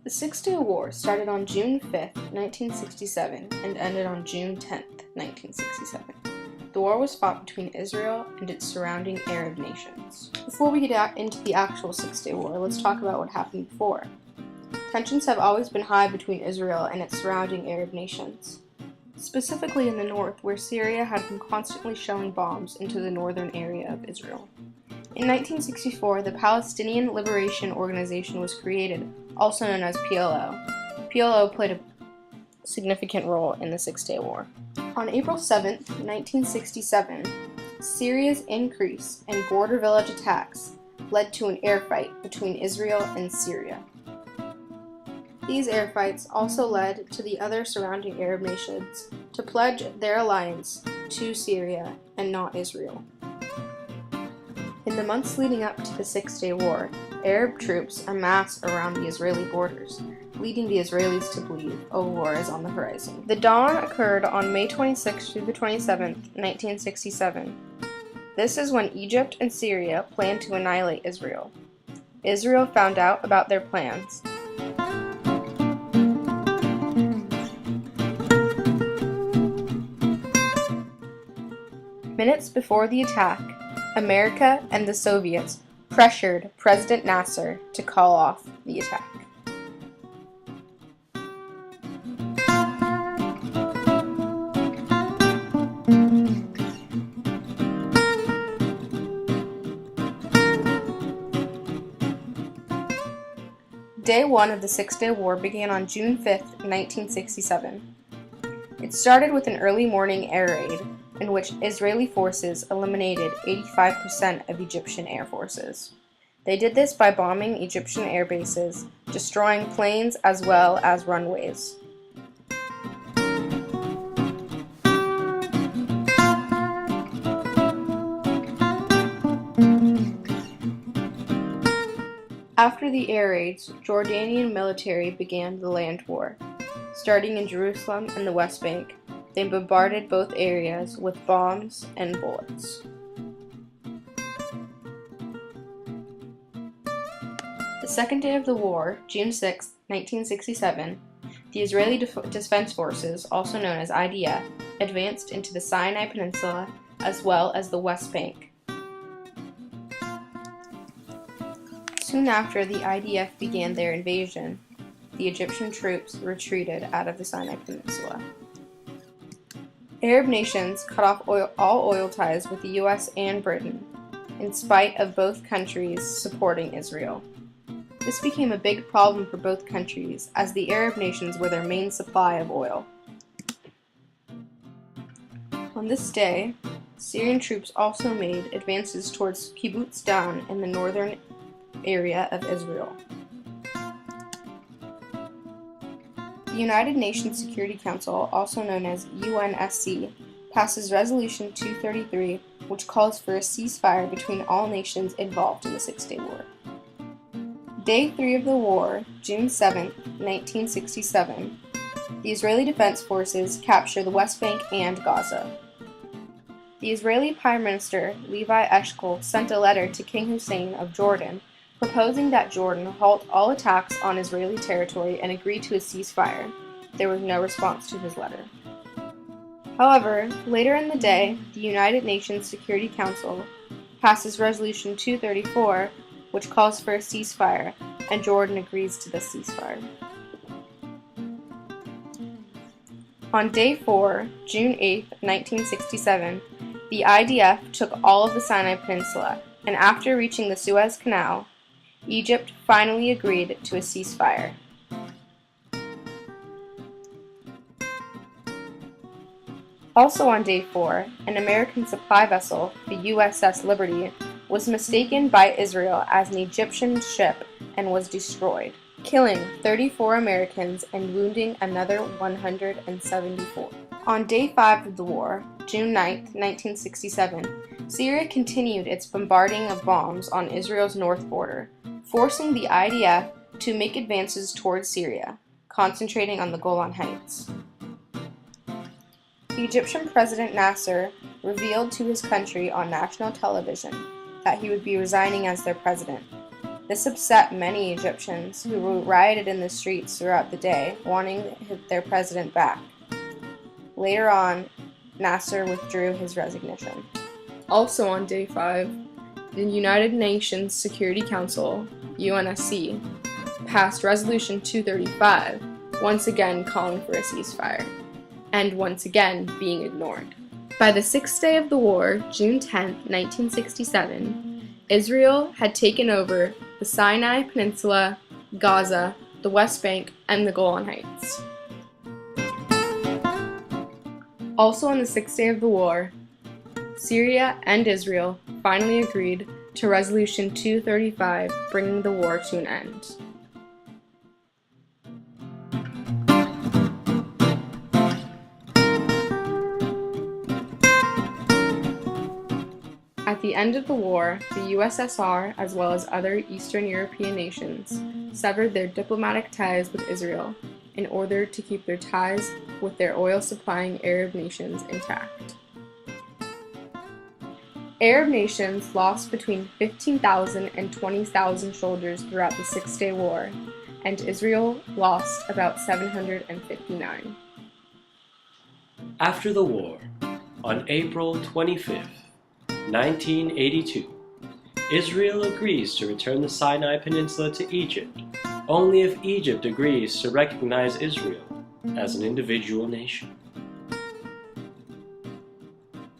The Six-Day War started on June 5, 1967, and ended on June 10, 1967. The war was fought between Israel and its surrounding Arab nations. Before we get into the actual Six-Day War, let's talk about what happened before. Tensions have always been high between Israel and its surrounding Arab nations, specifically in the north, where Syria had been constantly shelling bombs into the northern area of Israel. In 1964, the Palestinian Liberation Organization was created, also known as PLO. PLO played a significant role in the Six-Day War. On April 7, 1967, Syria's increase in border village attacks led to an air fight between Israel and Syria. These air fights also led to the other surrounding Arab nations to pledge their alliance to Syria and not Israel. In the months leading up to the Six-Day War, Arab troops amassed around the Israeli borders, leading the Israelis to believe a war is on the horizon. The dawn occurred on May 26 through the 27th, 1967. This is when Egypt and Syria planned to annihilate Israel. Israel found out about their plans. Minutes before the attack, America and the Soviets pressured President Nasser to call off the attack. Day one of the Six-Day War began on June 5, 1967. It started with an early morning air raid in which Israeli forces eliminated 85% of Egyptian air forces. They did this by bombing Egyptian air bases, destroying planes as well as runways. After the air raids, Jordanian military began the land war. Starting in Jerusalem and the West Bank, they bombarded both areas with bombs and bullets. The second day of the war, June 6, 1967, the Israeli Defense Forces, also known as IDF, advanced into the Sinai Peninsula as well as the West Bank. Soon after the IDF began their invasion, the Egyptian troops retreated out of the Sinai Peninsula. Arab nations cut off all oil ties with the US and Britain, in spite of both countries supporting Israel. This became a big problem for both countries, as the Arab nations were their main supply of oil. On this day, Syrian troops also made advances towards Kibbutz Dan in the northern area of Israel. The United Nations Security Council, also known as UNSC, passes Resolution 233, which calls for a ceasefire between all nations involved in the Six-Day War. Day 3 of the war, June 7, 1967, the Israeli Defense Forces capture the West Bank and Gaza. The Israeli Prime Minister, Levi Eshkol, sent a letter to King Hussein of Jordan proposing that Jordan halt all attacks on Israeli territory and agree to a ceasefire. There was no response to his letter. However, later in the day, the United Nations Security Council passes Resolution 234, which calls for a ceasefire, and Jordan agrees to the ceasefire. On Day 4, June 8, 1967, the IDF took all of the Sinai Peninsula, and after reaching the Suez Canal, Egypt finally agreed to a ceasefire. Also on Day 4, an American supply vessel, the USS Liberty, was mistaken by Israel as an Egyptian ship and was destroyed, killing 34 Americans and wounding another 174. On Day 5 of the war, June 9, 1967, Syria continued its bombarding of bombs on Israel's north border, forcing the IDF to make advances towards Syria, concentrating on the Golan Heights. The Egyptian President Nasser revealed to his country on national television that he would be resigning as their president. This upset many Egyptians who rioted in the streets throughout the day, wanting their president back. Later on, Nasser withdrew his resignation. Also on Day 5, the United Nations Security Council, UNSC, passed Resolution 235, once again calling for a ceasefire, and once again being ignored. By the sixth day of the war, June 10, 1967, Israel had taken over the Sinai Peninsula, Gaza, the West Bank, and the Golan Heights. Also on the sixth day of the war, Syria and Israel finally agreed to Resolution 235, bringing the war to an end. At the end of the war, the USSR, as well as other Eastern European nations, severed their diplomatic ties with Israel in order to keep their ties with their oil-supplying Arab nations intact. Arab nations lost between 15,000 and 20,000 soldiers throughout the Six-Day War, and Israel lost about 759. After the war, on April 25, 1982, Israel agrees to return the Sinai Peninsula to Egypt only if Egypt agrees to recognize Israel as an individual nation.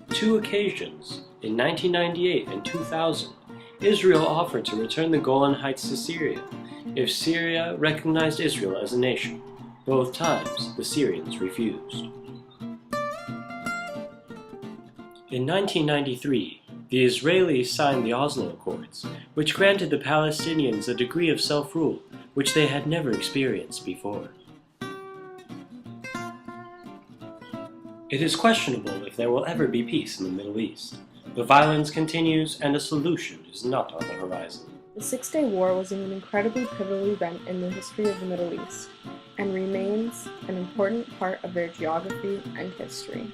Two occasions, in 1998 and 2000, Israel offered to return the Golan Heights to Syria if Syria recognized Israel as a nation. Both times, the Syrians refused. In 1993, the Israelis signed the Oslo Accords, which granted the Palestinians a degree of self-rule which they had never experienced before. It is questionable if there will ever be peace in the Middle East. The violence continues and a solution is not on the horizon. The Six-Day War was an incredibly pivotal event in the history of the Middle East, and remains an important part of their geography and history.